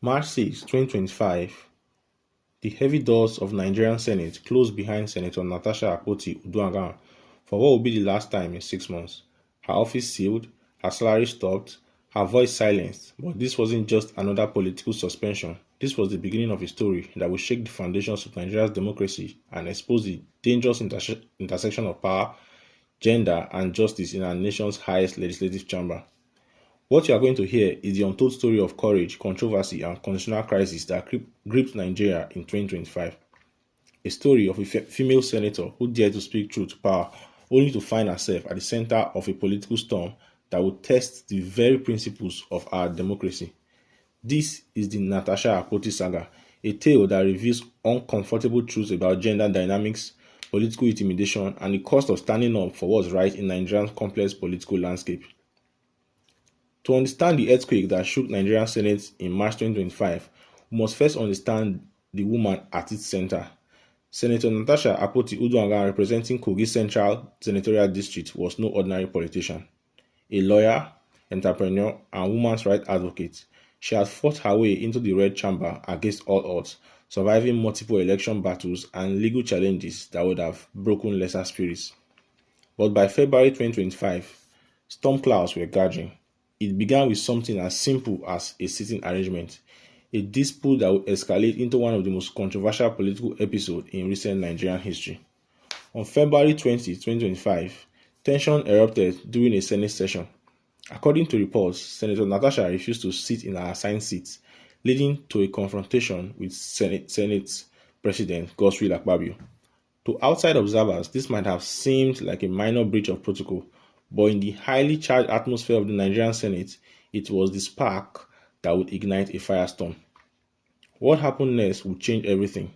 March 6, 2025, the heavy doors of Nigerian Senate closed behind Senator Natasha Akpoti-Uduaghan for what will be the last time in 6 months. Her office sealed, her salary stopped, her voice silenced. But this wasn't just another political suspension. This was the beginning of a story that will shake the foundations of Nigeria's democracy and expose the dangerous intersection of power, gender, and justice in our nation's highest legislative chamber. What you are going to hear is the untold story of courage, controversy, and constitutional crisis that gripped Nigeria in 2025. A story of a female senator who dared to speak truth to power, only to find herself at the center of a political storm that would test the very principles of our democracy. This is the Natasha Akpoti saga, a tale that reveals uncomfortable truths about gender dynamics, political intimidation, and the cost of standing up for what's right in Nigeria's complex political landscape. To understand the earthquake that shook Nigerian Senate in March 2025, we must first understand the woman at its center. Senator Natasha Akpoti-Uduaghan, representing Kogi Central Senatorial District, was no ordinary politician. A lawyer, entrepreneur, and women's rights advocate, she had fought her way into the Red Chamber against all odds, surviving multiple election battles and legal challenges that would have broken lesser spirits. But by February 2025, storm clouds were gathering. It began with something as simple as a sitting arrangement, a dispute that would escalate into one of the most controversial political episodes in recent Nigerian history. On February 20, 2025, tension erupted during a Senate session. According to reports, Senator Natasha refused to sit in her assigned seat, leading to a confrontation with Senate President Godswill Akpabio. To outside observers, this might have seemed like a minor breach of protocol, but in the highly charged atmosphere of the Nigerian Senate, it was the spark that would ignite a firestorm. What happened next would change everything.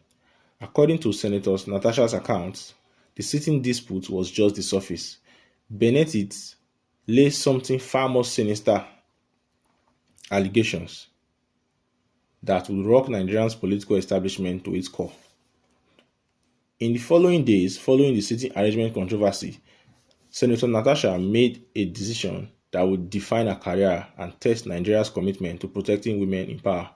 According to Senator Natasha's accounts, the sitting dispute was just the surface. Beneath it lay something far more sinister: allegations that would rock Nigeria's political establishment to its core. In the following days, following the sitting arrangement controversy, Senator Natasha made a decision that would define her career and test Nigeria's commitment to protecting women in power.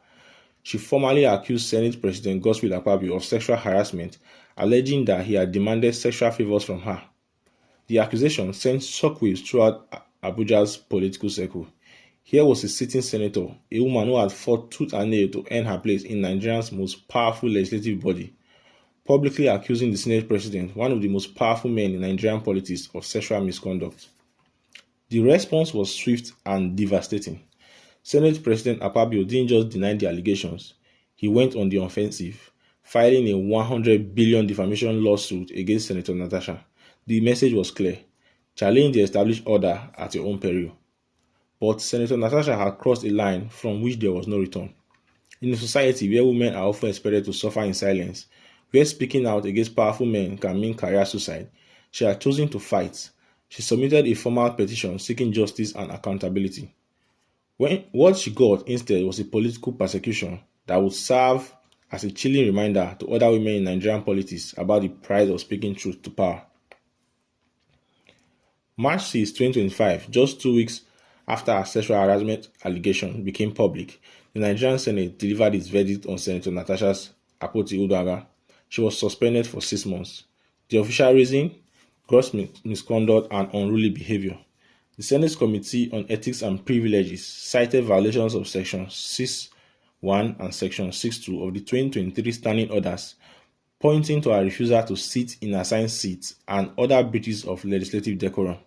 She formally accused Senate President Godswill Akpabio of sexual harassment, alleging that he had demanded sexual favors from her. The accusation sent shockwaves throughout Abuja's political circle. Here was a sitting senator, a woman who had fought tooth and nail to earn her place in Nigeria's most powerful legislative body, publicly accusing the Senate President, one of the most powerful men in Nigerian politics, of sexual misconduct. The response was swift and devastating. Senate President Akpabio didn't just deny the allegations, he went on the offensive, filing a 100 billion defamation lawsuit against Senator Natasha. The message was clear: challenge the established order at your own peril. But Senator Natasha had crossed a line from which there was no return. In a society where women are often expected to suffer in silence, where speaking out against powerful men can mean career suicide, she had chosen to fight. She submitted a formal petition seeking justice and accountability. What she got instead was a political persecution that would serve as a chilling reminder to other women in Nigerian politics about the price of speaking truth to power. March 6, 2025, just 2 weeks after her sexual harassment allegation became public, the Nigerian Senate delivered its verdict on Senator Natasha Akpoti-Uduaghan. She was suspended for 6 months. The official reason? Gross misconduct and unruly behavior. The Senate's Committee on Ethics and Privileges cited violations of Section 6(1) and Section 6(2) of the 2023 Standing Orders, pointing to her refusal to sit in assigned seats and other breaches of legislative decorum.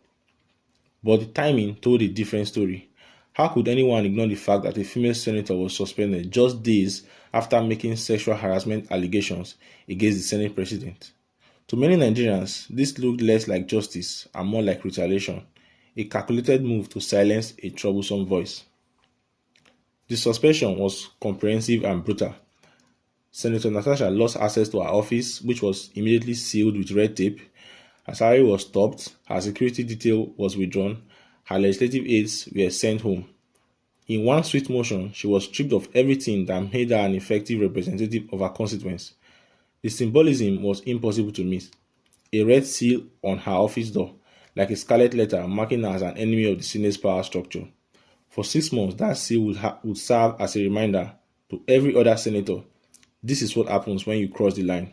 But the timing told a different story. How could anyone ignore the fact that a female senator was suspended just days after making sexual harassment allegations against the Senate President? To many Nigerians, this looked less like justice and more like retaliation, a calculated move to silence a troublesome voice. The suspension was comprehensive and brutal. Senator Natasha lost access to her office, which was immediately sealed with red tape. Her salary was stopped, her security detail was withdrawn, her legislative aides were sent home. In one swift motion, she was stripped of everything that made her an effective representative of her constituents. The symbolism was impossible to miss. A red seal on her office door, like a scarlet letter marking her as an enemy of the Senate's power structure. For 6 months, that seal would serve as a reminder to every other senator, this is what happens when you cross the line.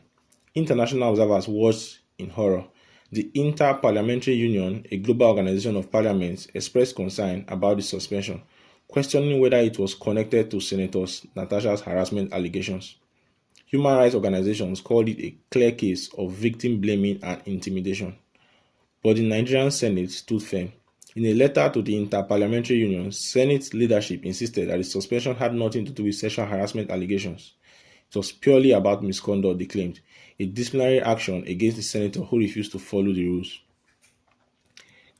International observers watched in horror. The Inter-Parliamentary Union, a global organization of parliaments, expressed concern about the suspension, questioning whether it was connected to Senator Natasha's harassment allegations. Human rights organizations called it a clear case of victim blaming and intimidation. But the Nigerian Senate stood firm. In a letter to the Inter-Parliamentary Union, Senate leadership insisted that the suspension had nothing to do with sexual harassment allegations. It was purely about misconduct, they claimed, a disciplinary action against the senator who refused to follow the rules.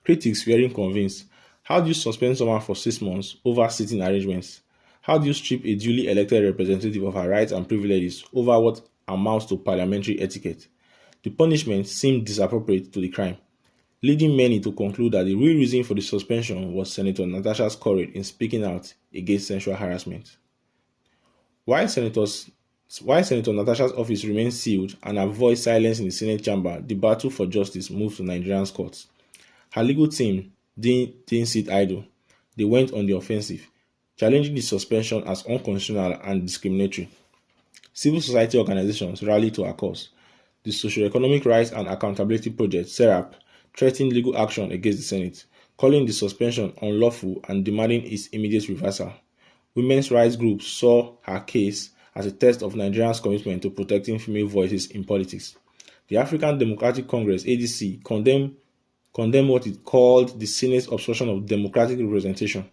Critics weren't convinced. How do you suspend someone for 6 months over sitting arrangements? How do you strip a duly elected representative of her rights and privileges over what amounts to parliamentary etiquette? The punishment seemed disappropriate to the crime, leading many to conclude that the real reason for the suspension was Senator Natasha's courage in speaking out against sexual harassment. While Senator Natasha's office remained sealed and her voice silenced in the Senate chamber, the battle for justice moved to Nigerian courts. Her legal team didn't sit idle. They went on the offensive, challenging the suspension as unconstitutional and discriminatory. Civil society organizations rallied to her cause. The Socio-Economic Rights and Accountability Project, (SERAP), threatened legal action against the Senate, calling the suspension unlawful and demanding its immediate reversal. Women's rights groups saw her case as a test of Nigeria's commitment to protecting female voices in politics. The African Democratic Congress (ADC) condemned what it called the Senate's obstruction of democratic representation.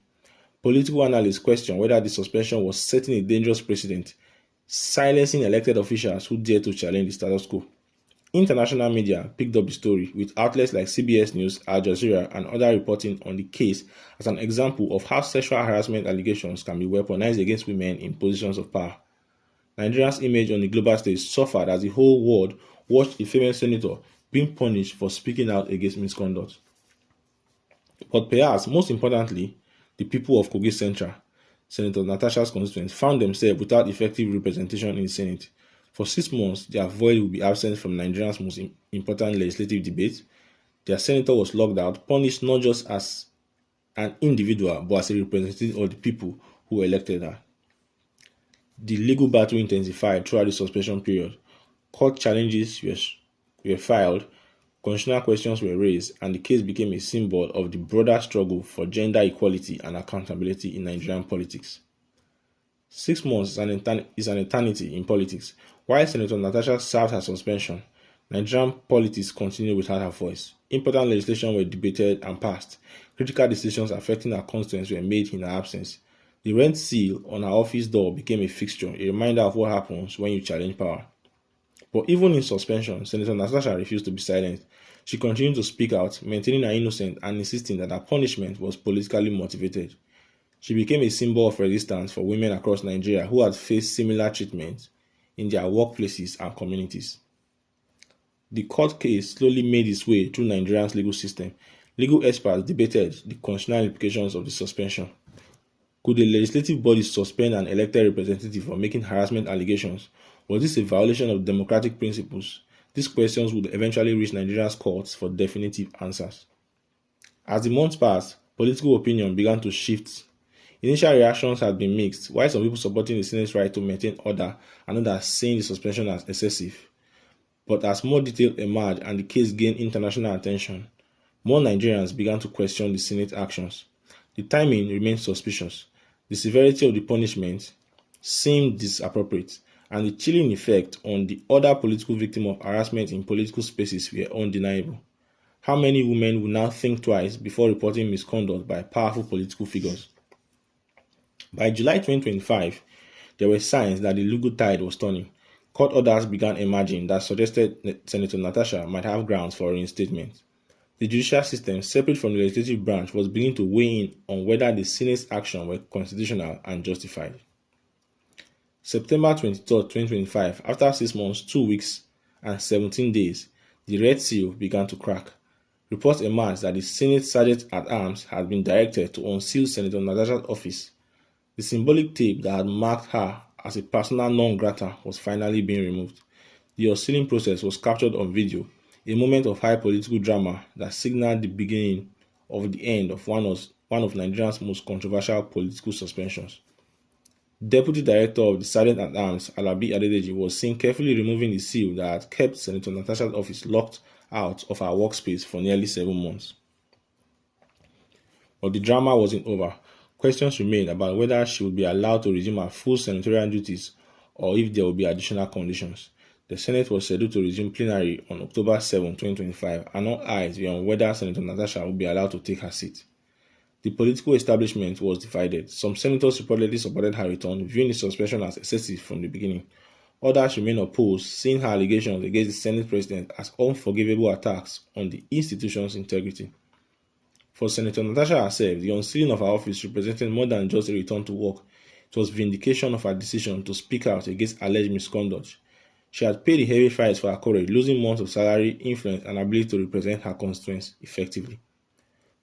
Political analysts questioned whether the suspension was setting a dangerous precedent, silencing elected officials who dared to challenge the status quo. International media picked up the story, with outlets like CBS News, Al Jazeera, and others reporting on the case as an example of how sexual harassment allegations can be weaponized against women in positions of power. Nigeria's image on the global stage suffered as the whole world watched a female senator being punished for speaking out against misconduct. But perhaps most importantly, the people of Kogi Central, Senator Natasha's constituents, found themselves without effective representation in the Senate. For 6 months, their voice will be absent from Nigeria's most important legislative debate. Their senator was locked out, punished not just as an individual, but as a representative of the people who elected her. The legal battle intensified throughout the suspension period. Court challenges were filed, constitutional questions were raised, and the case became a symbol of the broader struggle for gender equality and accountability in Nigerian politics. 6 months is an eternity in politics. While Senator Natasha served her suspension, Nigerian politics continued without her voice. Important legislation were debated and passed. Critical decisions affecting her constituents were made in her absence. The rent seal on her office door became a fixture, a reminder of what happens when you challenge power. But even in suspension, Senator Natasha refused to be silenced. She continued to speak out, maintaining her innocence and insisting that her punishment was politically motivated. She became a symbol of resistance for women across Nigeria who had faced similar treatment in their workplaces and communities. The court case slowly made its way through Nigeria's legal system. Legal experts debated the constitutional implications of the suspension. Could a legislative body suspend an elected representative for making harassment allegations? Was this a violation of democratic principles? These questions would eventually reach Nigeria's courts for definitive answers. As the months passed, political opinion began to shift. Initial reactions had been mixed, while some people supporting the Senate's right to maintain order and others saying the suspension as excessive. But as more detail emerged and the case gained international attention, more Nigerians began to question the Senate's actions. The timing remained suspicious. The severity of the punishment seemed disappropriate, and the chilling effect on the other political victims of harassment in political spaces were undeniable. How many women will now think twice before reporting misconduct by powerful political figures? By July 2025, there were signs that the legal tide was turning. Court orders began emerging that suggested Senator Natasha might have grounds for reinstatement. The judicial system, separate from the legislative branch, was beginning to weigh in on whether the Senate's actions were constitutional and justified. September 23, 2025, after 6 months, 2 weeks, and 17 days, the Red Seal began to crack. Reports emerged that the Senate Sergeant-at-Arms had been directed to unseal Senator Natasha's office. The symbolic tape that had marked her as a persona non grata was finally being removed. The unsealing process was captured on video, a moment of high political drama that signaled the beginning of the end of one of Nigeria's most controversial political suspensions. Deputy Director of the Sergeant-at-Arms, Alabi Adedeji, was seen carefully removing the seal that had kept Senator Natasha's office locked out of her workspace for nearly 7 months. But the drama wasn't over. Questions remained about whether she would be allowed to resume her full senatorial duties or if there would be additional conditions. The Senate was scheduled to resume plenary on October 7, 2025, and all eyes were on whether Senator Natasha would be allowed to take her seat. The political establishment was divided. Some senators reportedly supported her return, viewing the suspension as excessive from the beginning. Others remain opposed, seeing her allegations against the Senate President as unforgivable attacks on the institution's integrity. For Senator Natasha herself, the unsealing of her office represented more than just a return to work. It was vindication of her decision to speak out against alleged misconduct. She had paid a heavy price for her courage, losing months of salary, influence, and ability to represent her constituents effectively.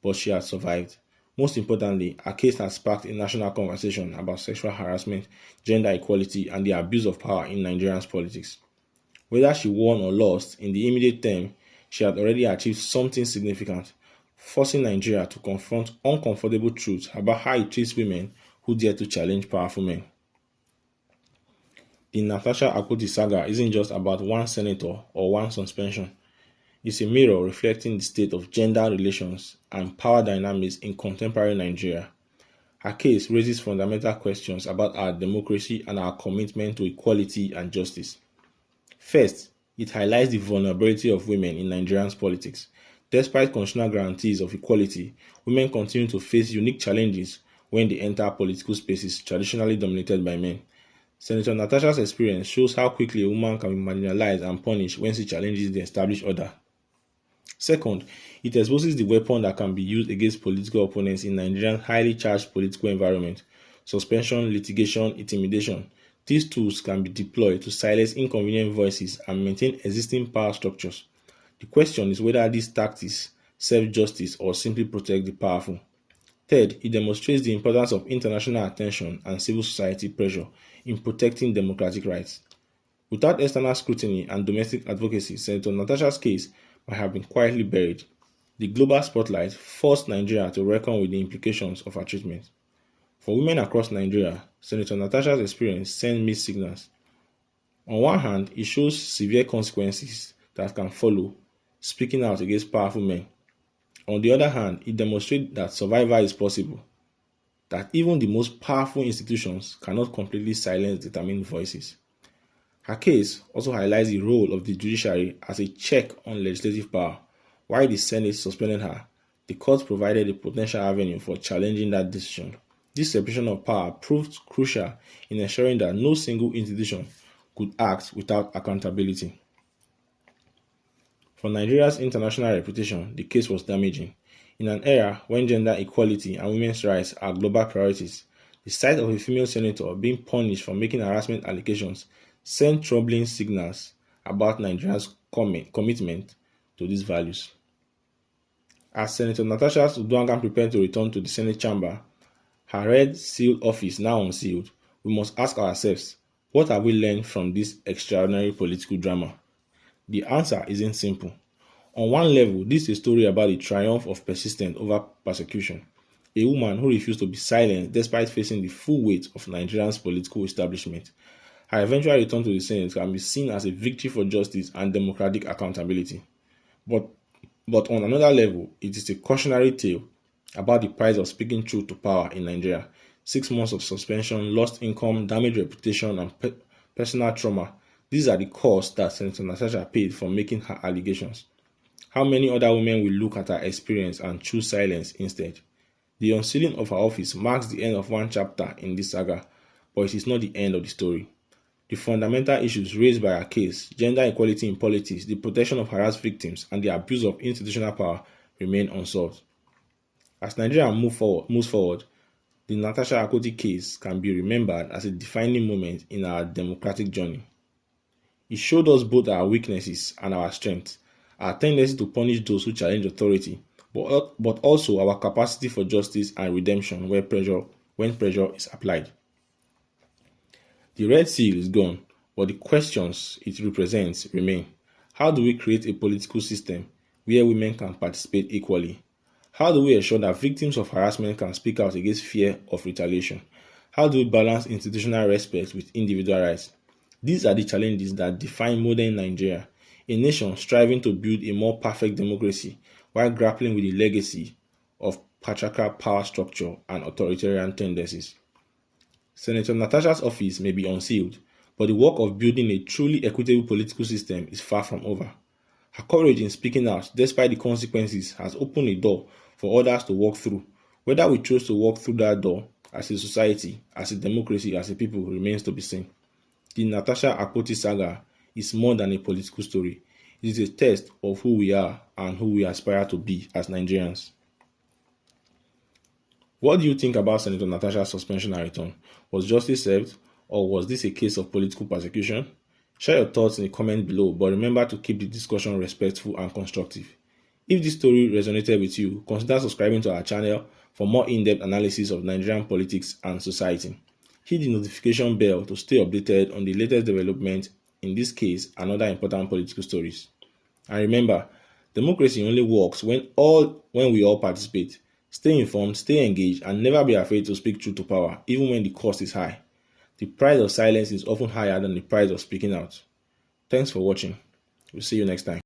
But she had survived. Most importantly, her case has sparked a national conversation about sexual harassment, gender equality, and the abuse of power in Nigerian politics. Whether she won or lost, in the immediate term, she had already achieved something significant, forcing Nigeria to confront uncomfortable truths about how it treats women who dare to challenge powerful men. The Natasha Akpoti saga isn't just about one senator or one suspension. It's a mirror reflecting the state of gender relations and power dynamics in contemporary Nigeria. Her case raises fundamental questions about our democracy and our commitment to equality and justice. First, it highlights the vulnerability of women in Nigerian politics. Despite constitutional guarantees of equality, women continue to face unique challenges when they enter political spaces traditionally dominated by men. Senator Natasha's experience shows how quickly a woman can be marginalized and punished when she challenges the established order. Second, it exposes the weapon that can be used against political opponents in Nigeria's highly charged political environment: suspension, litigation, intimidation. These tools can be deployed to silence inconvenient voices and maintain existing power structures. The question is whether these tactics serve justice or simply protect the powerful. Third, it demonstrates the importance of international attention and civil society pressure in protecting democratic rights. Without external scrutiny and domestic advocacy, Senator Natasha's case might have been quietly buried. The global spotlight forced Nigeria to reckon with the implications of her treatment. For women across Nigeria, Senator Natasha's experience sends mixed signals. On one hand, it shows severe consequences that can follow speaking out against powerful men. On the other hand, it demonstrates that survival is possible, that even the most powerful institutions cannot completely silence determined voices. Her case also highlights the role of the judiciary as a check on legislative power. While the Senate suspended her, the court provided a potential avenue for challenging that decision. This separation of power proved crucial in ensuring that no single institution could act without accountability. For Nigeria's international reputation, the case was damaging. In an era when gender equality and women's rights are global priorities, the sight of a female senator being punished for making harassment allegations sent troubling signals about Nigeria's commitment to these values. As Senator Natasha Uduaghan prepared to return to the Senate chamber, her red sealed office now unsealed, we must ask ourselves, what have we learned from this extraordinary political drama? The answer isn't simple. On one level, this is a story about the triumph of persistence over persecution. A woman who refused to be silenced despite facing the full weight of Nigeria's political establishment. Her eventual return to the Senate can be seen as a victory for justice and democratic accountability. But, but on another level, it is a cautionary tale about the price of speaking truth to power in Nigeria. 6 months of suspension, lost income, damaged reputation, and personal trauma. These are the costs that Senator Natasha paid for making her allegations. How many other women will look at her experience and choose silence instead? The unsealing of her office marks the end of one chapter in this saga, but it is not the end of the story. The fundamental issues raised by her case, gender equality in politics, the protection of harassed victims, and the abuse of institutional power remain unsolved. As Nigeria moves forward, the Natasha Akpoti case can be remembered as a defining moment in our democratic journey. It showed us both our weaknesses and our strengths, our tendency to punish those who challenge authority, but also our capacity for justice and redemption when pressure is applied. The Red Seal is gone, but the questions it represents remain. How do we create a political system where women can participate equally? How do we ensure that victims of harassment can speak out against fear of retaliation? How do we balance institutional respect with individual rights? These are the challenges that define modern Nigeria, a nation striving to build a more perfect democracy while grappling with the legacy of patriarchal power structure and authoritarian tendencies. Senator Natasha's office may be unsealed, but the work of building a truly equitable political system is far from over. Her courage in speaking out, despite the consequences, has opened a door for others to walk through. Whether we choose to walk through that door as a society, as a democracy, as a people remains to be seen. The Natasha Akpoti saga is more than a political story. It is a test of who we are and who we aspire to be as Nigerians. What do you think about Senator Natasha's suspension and return? Was justice served, or was this a case of political persecution? Share your thoughts in the comment below, but remember to keep the discussion respectful and constructive. If this story resonated with you, consider subscribing to our channel for more in-depth analysis of Nigerian politics and society. Hit the notification bell to stay updated on the latest development, in this case, and other important political stories. And remember, democracy only works when we all participate. Stay informed, stay engaged, and never be afraid to speak truth to power, even when the cost is high. The price of silence is often higher than the price of speaking out. Thanks for watching. We'll see you next time.